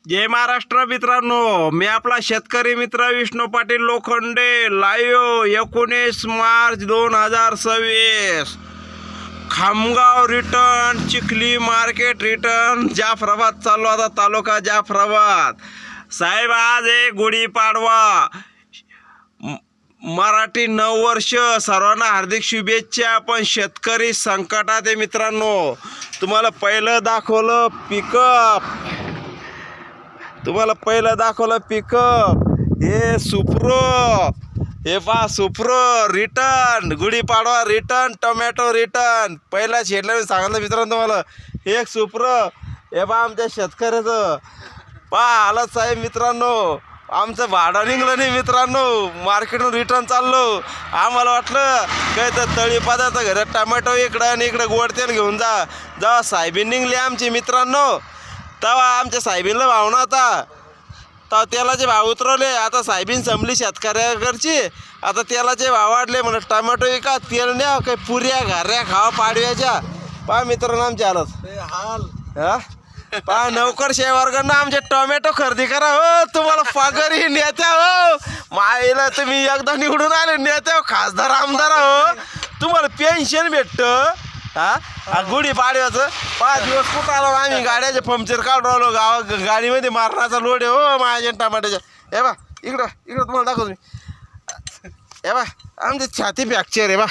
जय महाराष्ट्र मित्रांनो, मी आपला शेतकरी मित्र Vishnu Patil Lokhande live 19 March 2026 Khamgaon return Chikhli market return Jafrabad चाललो आता तालुका जाफराबाद साहेब। आज आहे गुढीपाडवा, मराठी नववर्ष, सर्वांना हार्दिक शुभेच्छा। पण शेतकरी संकटात आहे मित्रांनो। तुम्हाला पहिलं दाखवलं पिकअप, हे सुप्रो, हे पहा Supro return, Gudi Padwa return, tomato return. पहिला शेडला सांगितलं मित्रांनो तुम्हाला, एक सुप्रो, हे पहा आमच्या शेतकऱ्याचं पहा आलं साहेब मित्रांनो। आमचं भाडं निघलं नाही मित्रांनो, मार्केटून रिटर्न चाललो। आम्हाला वाटलं काय तर तळीपादात घरात टोमॅटो इकडं आणि इकडं गोड तेल घेऊन जा। जेव्हा साहेबीन निघली आमची मित्रांनो, तेव्हा आमच्या साहेबींना भाव नव्हता, तेव्हा तेलाचे भाव उतरवले। आता साहेबीन संपली शेतकऱ्याकडची, आता तेलाचे भाव वाढले। म्हणून टोमॅटो विका, तेल न्या, काही पुऱ्या घाऱ्या खावा पाडव्याच्या। पहा मित्रांनो आमच्या हालत हा पहा, नोकरशाही वर्गांना आमचे टोमॅटो खरेदी करा हो। तुम्हाला पगारी नेत्या हो, माईला तुम्ही एकदा निवडून आले नेत्या हो, खासदार आमदार हो, तुम्हाला पेन्शन भेटतं हा। गुढीपाडव्याचं 5 दिवस कुठं आलो आम्ही, गाड्याचे पंक्चर काढून राहिलो, गाडीमध्ये मारण्याचा लोड आहे हो माझ्या टमाट्याच्या। हे बा इकडं तुम्हाला दाखवतो मी, हे बा आमची छाती फ्रॅक्चर आहे बा।